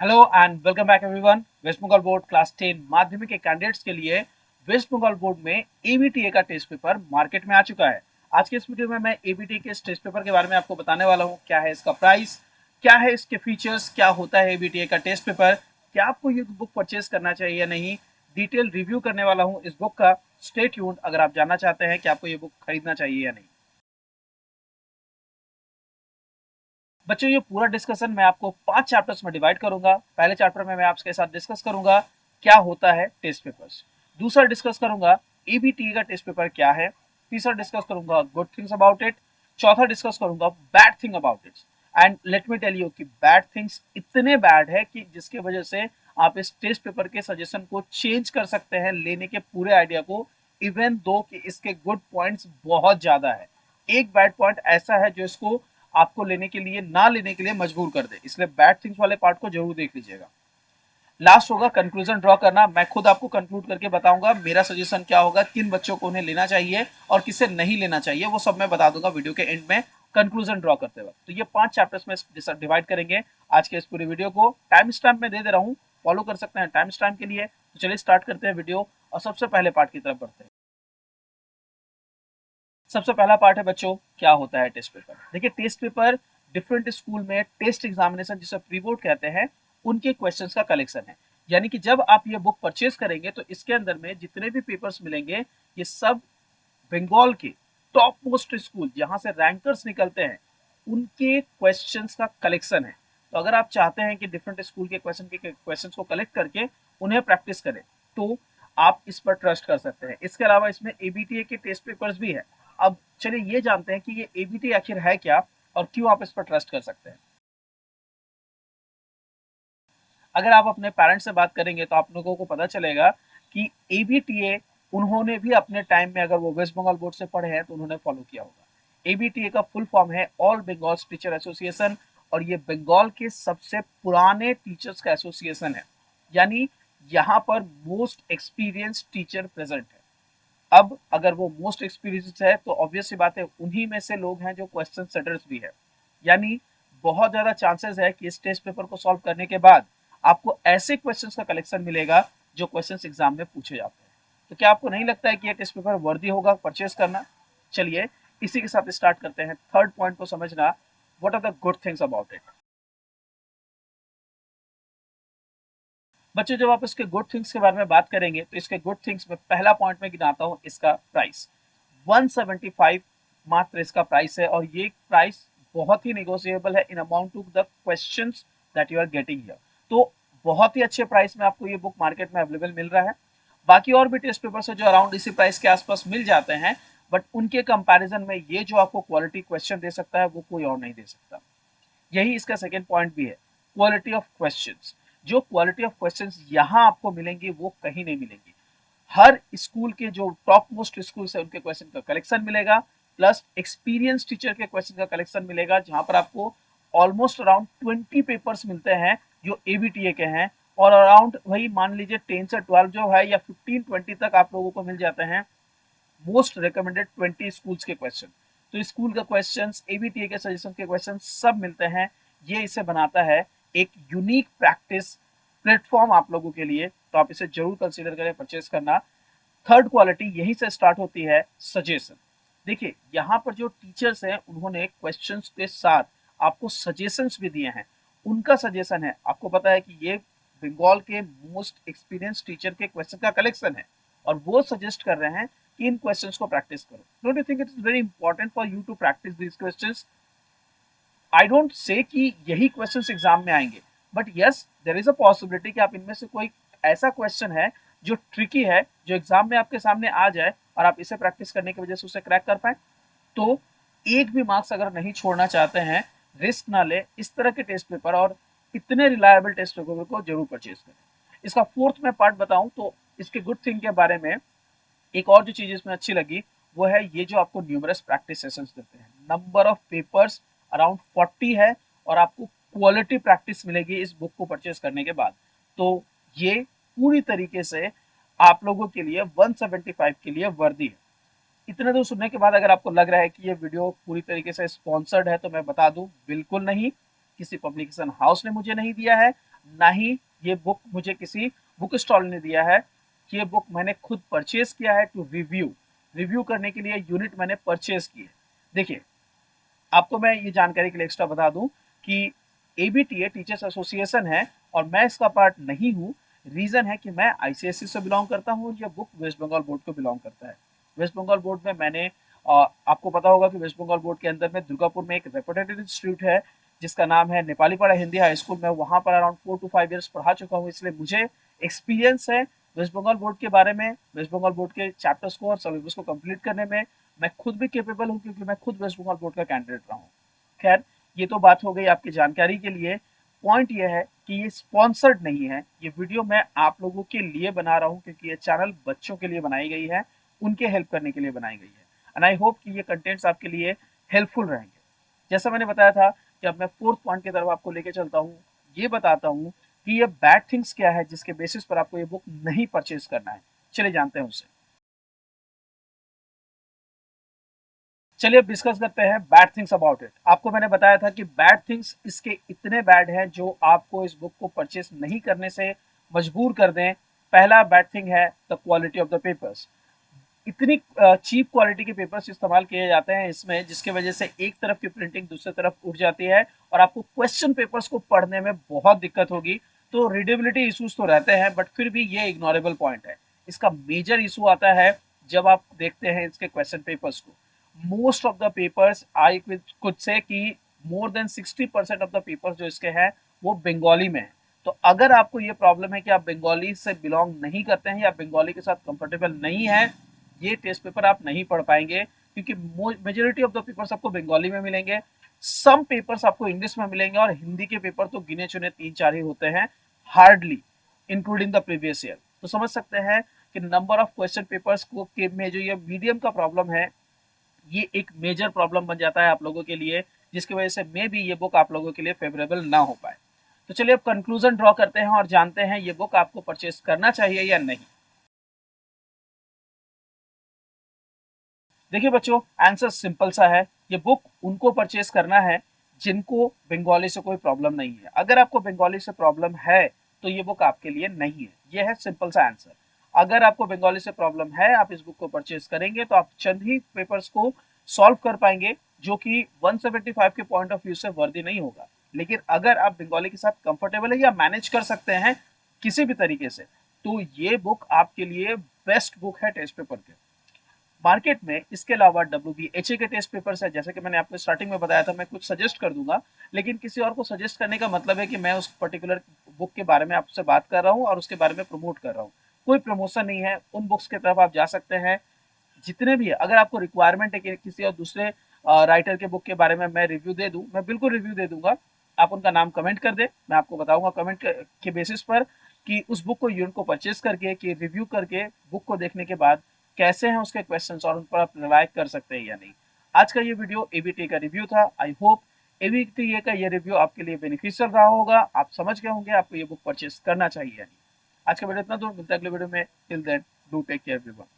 Hello and welcome back everyone. West Bengal board class 10 Madhyamik के candidates के लिए वेस्ट बंगाल बोर्ड में एबीटीए का टेस्ट पेपर मार्केट में आ चुका है। आज के इस वीडियो में मैं एबीटीए के इस टेस्ट पेपर के बारे में आपको बताने वाला हूँ। क्या है इसका प्राइस, क्या है इसके फीचर्स, क्या होता है एबीटीए का टेस्ट पेपर, क्या आपको ये बुक परचेज करना चाहिए या नहीं, डिटेल रिव्यू करने वाला हूँ इस बुक का। स्टे ट्यून्ड अगर आप जानना चाहते हैं कि आपको ये बुक खरीदना चाहिए या नहीं। बच्चों, ये पूरा डिस्कशन मैं आपको 5 चैप्टर्स में डिवाइड करूंगा। पहले चैप्टर में मैं आपके साथ डिस्कस करूंगा क्या होता है टेस्ट पेपर्स। दूसरा डिस्कस करूंगा एबीटी का टेस्ट पेपर क्या है। तीसरा डिस्कस करूंगा गुड थिंग्स अबाउट इट। चौथा डिस्कस करूंगा bad thing about it. And let me tell you कि बैड थिंग्स इतने बैड है कि जिसके वजह से आप इस टेस्ट पेपर के सजेशन को चेंज कर सकते हैं लेने के पूरे आइडिया को, इवन दो कि इसके गुड पॉइंट्स बहुत ज्यादा है। एक बैड पॉइंट ऐसा है जो इसको आपको लेने के लिए ना लेने के लिए मजबूर कर दे, इसलिए बैड थिंग्स वाले पार्ट को जरूर देख लीजिएगा। लास्ट होगा कंक्लूजन ड्रॉ करना। मैं खुद आपको कंक्लूड करके बताऊंगा मेरा सजेशन क्या होगा, किन बच्चों को उन्हें लेना चाहिए और किसे नहीं लेना चाहिए, वो सब मैं बता दूंगा वीडियो के एंड में कंक्लूजन ड्रॉ करते वक्त। तो ये 5 चैप्टर्स में डिवाइड करेंगे आज के इस पूरी वीडियो को। टाइम स्टैम्प में दे दे रहा हूँ, फॉलो कर सकते हैं टाइम स्टैम्प के लिए। तो चलिए स्टार्ट करते हैं वीडियो और सबसे पहले पार्ट की तरफ बढ़ते हैं। सबसे पहला पार्ट है बच्चों, क्या होता है टेस्ट पेपर। देखिए, टेस्ट पेपर डिफरेंट स्कूल में टेस्ट एग्जामिनेशन जिसे प्री बोर्ड कहते हैं उनके क्वेश्चंस का कलेक्शन है। यानी कि जब आप ये बुक परचेज करेंगे तो इसके अंदर में जितने भी पेपर्स मिलेंगे ये सब बंगाल के टॉप मोस्ट स्कूल जहां से रैंकर्स निकलते हैं उनके क्वेश्चंस का कलेक्शन है। तो अगर आप चाहते हैं कि डिफरेंट स्कूल के क्वेश्चंस को कलेक्ट करके उन्हें प्रैक्टिस करें तो आप इस पर ट्रस्ट कर सकते हैं। इसके अलावा इसमें एबीटीए के टेस्ट पेपर्स भी है। अब चलिए ये जानते हैं कि ये एबीटी आखिर है क्या और क्यों आप इस पर ट्रस्ट कर सकते हैं। अगर आप अपने पेरेंट्स से बात करेंगे तो आप लोगों को पता चलेगा कि एबीटीए उन्होंने भी अपने टाइम में, अगर वो वेस्ट बंगाल बोर्ड से पढ़े हैं तो उन्होंने फॉलो किया होगा। एबीटीए का फुल फॉर्म है ऑल बंगाल टीचर एसोसिएशन और ये बंगाल के सबसे पुराने टीचर्स का एसोसिएशन है। यानी यहाँ पर मोस्ट एक्सपीरियंस टीचर प्रेजेंट है। अब अगर वो मोस्ट एक्सपीरियंस है तो ऑब्वियस सी बात है उन्हीं में से लोग हैं जो क्वेश्चन सेटर्स भी है। यानी बहुत ज्यादा चांसेस है कि इस टेस्ट पेपर को सॉल्व करने के बाद आपको ऐसे क्वेश्चंस का कलेक्शन मिलेगा जो क्वेश्चंस एग्जाम में पूछे जाते हैं। तो क्या आपको नहीं लगता है कि ये टेस्ट पेपर वर्दी होगा परचेज करना? चलिए इसी के साथ स्टार्ट करते हैं। थर्ड पॉइंट को समझना, what are the good things about it. बच्चों, जब आप इसके गुड थिंग्स के बारे में बात करेंगे तो इसके गुड थिंग्स में पहला पॉइंट में गिनाता हूं इसका प्राइस। 175 मात्र इसका प्राइस है और ये प्राइस बहुत ही नेगोशिएबल है in amount to the questions that you are getting here. तो बहुत ही अच्छे प्राइस में आपको ये बुक मार्केट में अवेलेबल मिल रहा है। बाकी और भी टेस्ट पेपर्स है जो अराउंड इसी प्राइस के आसपास मिल जाते हैं, बट उनके कंपैरिजन में ये जो आपको क्वालिटी क्वेश्चन दे सकता है वो कोई और नहीं दे सकता। यही इसका सेकेंड पॉइंट भी है, क्वालिटी ऑफ क्वेश्चंस। जो क्वालिटी ऑफ क्वेश्चंस यहाँ आपको मिलेंगी वो कहीं नहीं मिलेंगी। हर स्कूल के जो टॉप मोस्ट स्कूल है उनके क्वेश्चन का कलेक्शन मिलेगा, प्लस एक्सपीरियंस टीचर के क्वेश्चन का कलेक्शन मिलेगा, जहां पर आपको ऑलमोस्ट अराउंड 20 पेपर्स मिलते हैं जो एबीटीए के हैं। और अराउंड वही मान लीजिए 10 से 12 जो है या 15-20 तक आप लोगों को मिल जाते हैं मोस्ट रिकमेंडेड 20 स्कूल्स के क्वेश्चन। तो स्कूल का क्वेश्चन, एबीटीए के सजेशन के क्वेश्चन सब मिलते हैं। ये इसे बनाता है एक यूनिक प्रैक्टिस प्लेटफॉर्म आप लोगों के लिए। तो आप इसे जरूर कंसीडर करें परचेज करना। थर्ड क्वालिटी यहीं से स्टार्ट होती है, सजेशन। देखिए, यहाँ पर जो टीचर्स हैं उन्होंने क्वेश्चंस के साथ आपको सजेशंस भी दिए हैं। उनका सजेशन है, आपको पता है कि ये बंगाल के मोस्ट एक्सपीरियंस टीचर के क्वेश्चन का कलेक्शन है और वो सजेस्ट कर रहे हैं कि इन क्वेश्चंस को प्रैक्टिस करो। Don't you think it is very important for you to practice these questions? I don't say कि यही क्वेश्चंस एग्जाम में आएंगे, but yes there is a possibility कि आप इनमें से कोई ऐसा क्वेश्चन है जो ट्रिकी है, जो एग्जाम में आपके सामने आ जाए और आप इसे प्रैक्टिस करने की वजह से उसे क्रैक कर पाए। तो एक भी मार्क्स अगर नहीं छोड़ना चाहते हैं, रिस्क ना ले, इस तरह के टेस्ट पेपर और इतने रिलायबल टेस्ट पेपर को जरूर परचेज करें। इसका फोर्थ मैं पार्ट बताऊं तो इसके गुड थिंग के बारे में एक और जो चीज इसमें अच्छी लगी वो है ये जो आपको न्यूमरस प्रैक्टिस सेशंस देते हैं। नंबर ऑफ पेपर्स अराउंड 40 है और आपको क्वालिटी प्रैक्टिस मिलेगी इस बुक को परचेज करने के बाद। तो ये पूरी तरीके से आप लोगों के लिए 175 के लिए वर्दी है। इतने तो सुनने के बाद अगर आपको लग रहा है कि ये वीडियो पूरी तरीके से स्पॉन्सर्ड है तो मैं बता दूं, बिल्कुल नहीं। किसी पब्लिकेशन हाउस ने मुझे नहीं दिया है। ना ही ये बुक मुझे किसी बुक स्टॉल ने दिया है। ये बुक मैंने खुद परचेज किया है टू रिव्यू करने के लिए यूनिट मैंने परचेज की है। देखिए, आपको मैं ये जानकारी के लिए एक्स्ट्रा बता दूं कि एबीटीए टीचर्स एसोसिएशन है और मैं इसका पार्ट नहीं हूँ। रीजन है कि मैं आईसीएसई से बिलोंग करता हूँ और यह बुक वेस्ट बंगाल बोर्ड को बिलोंग करता है। वेस्ट बंगाल बोर्ड में मैंने आपको पता होगा कि वेस्ट बंगाल बोर्ड के अंदर में दुर्गापुर में एक रेपुटेड इंस्टीट्यूट है जिसका नाम है नेपाली पाड़ा हिंदी हाई स्कूल। मैं वहां पर अराउंड 4 to 5 years पढ़ा चुका हूँ, इसलिए मुझे एक्सपीरियंस है वेस्ट बंगाल बोर्ड के बारे में, वेस्ट बंगाल बोर्ड के चैप्टर्स को और सिलेबस को कंप्लीट करने में। मैं खुद भी केपेबल हूँ क्योंकि मैं खुद वेस्ट बंगाल बोर्ड का कैंडिडेट रहा हूँ। खैर, ये तो बात हो गई आपकी जानकारी के लिए। पॉइंट ये है कि ये स्पॉन्सर्ड नहीं है, ये वीडियो मैं आप लोगों के लिए बना रहा हूँ क्योंकि ये चैनल बच्चों के लिए बनाई गई है, उनके हेल्प करने के लिए बनाई गई है। एंड आई होप कि ये कंटेंट्स आपके लिए हेल्पफुल रहेंगे। जैसा मैंने बताया था कि अब मैं फोर्थ पॉइंट की तरफ आपको लेके चलता हूँ, ये बताता हूँ कि ये बैड थिंग्स क्या है जिसके बेसिस पर आपको ये बुक नहीं परचेज करना है। चलिए जानते हैं उससे। चलिए अब डिस्कस करते हैं बैड थिंग्स अबाउट इट। आपको मैंने बताया था कि बैड थिंग्स इसके इतने बैड हैं जो आपको इस बुक को परचेस नहीं करने से मजबूर कर दें। पहला बैड थिंग है the quality of the papers. इतनी चीप क्वालिटी के पेपर्स इस्तेमाल किए जाते हैं इसमें, जिसकी वजह से एक तरफ की प्रिंटिंग दूसरी तरफ उड़ जाती है और आपको क्वेश्चन पेपर्स को पढ़ने में बहुत दिक्कत होगी। तो रीडेबिलिटी इश्यूज तो रहते हैं बट फिर भी ये इग्नोरेबल पॉइंट है। इसका मेजर इशू आता है जब आप देखते हैं इसके क्वेश्चन पेपर्स को। Most of the papers I could say कि more than 60% of the papers जो इसके हैं वो बंगाली में है। तो अगर आपको ये प्रॉब्लम है कि आप बंगाली से बिलोंग नहीं करते हैं या बंगाली के साथ कंफर्टेबल नहीं है, ये टेस्ट पेपर आप नहीं पढ़ पाएंगे क्योंकि मेजोरिटी ऑफ द पेपर्स आपको बंगाली में मिलेंगे। सम पेपर्स आपको इंग्लिश में मिलेंगे और हिंदी के पेपर तो गिने चुने 3-4 ही होते हैं, hardly, including the previous year. तो समझ सकते हैं कि नंबर ऑफ क्वेश्चन पेपर्स को के में जो ये मीडियम का प्रॉब्लम है, ये एक मेजर प्रॉब्लम बन जाता है आप लोगों के लिए, जिसकी वजह से मे बी ये बुक आप लोगों के लिए फेवरेबल ना हो पाए। तो चलिए अब कंक्लूजन ड्रॉ करते हैं और जानते हैं ये बुक आपको परचेस करना चाहिए या नहीं। देखिए बच्चों, आंसर सिंपल सा है। ये बुक उनको परचेस करना है जिनको बंगाली से कोई प्रॉब्लम नहीं है। अगर आपको बंगाली से प्रॉब्लम है तो ये बुक आपके लिए नहीं है। ये है सिंपल सा आंसर। अगर आपको बंगाली से प्रॉब्लम है, आप इस बुक को परचेस करेंगे तो आप चंद ही पेपर्स को सॉल्व कर पाएंगे जो कि 175 के पॉइंट ऑफ व्यू से वर्दी नहीं होगा। लेकिन अगर आप बंगाली के साथ कंफर्टेबल है या मैनेज कर सकते हैं किसी भी तरीके से, तो ये बुक आपके लिए बेस्ट बुक है टेस्ट पेपर के। मार्केट में इसके अलावा WBHA के टेस्ट पेपर्स है, जैसे कि मैंने आपको स्टार्टिंग में बताया था, मैं कुछ सजेस्ट कर दूंगा। लेकिन किसी और को सजेस्ट करने का मतलब है कि मैं उस पर्टिकुलर बुक के बारे में आपसे बात कर रहा हूँ और उसके बारे में प्रमोट कर रहा हूँ। कोई प्रमोशन नहीं है। उन बुक्स की तरफ आप जा सकते हैं जितने भी है। अगर आपको रिक्वायरमेंट है कि किसी और दूसरे राइटर के बुक के बारे में मैं रिव्यू दे दूं, मैं बिल्कुल रिव्यू दे दूंगा। आप उनका नाम कमेंट कर दे, मैं आपको बताऊंगा कमेंट के बेसिस पर कि उस बुक को यूनिट को परचेज करके, कि रिव्यू करके, बुक को देखने के बाद कैसे हैं उसके क्वेश्चंस और उन पर आप रिलाय कर सकते हैं या नहीं। आज का ये वीडियो एबीटी का रिव्यू था। आई होप एबीटी का ये रिव्यू आपके लिए बेनिफिशियल रहा होगा। आप समझ गए होंगे आपको ये बुक परचेज करना चाहिए या नहीं। आज का वीडियो इतना दूर, मिलता है अगले वीडियो में। Till then, do take care everyone.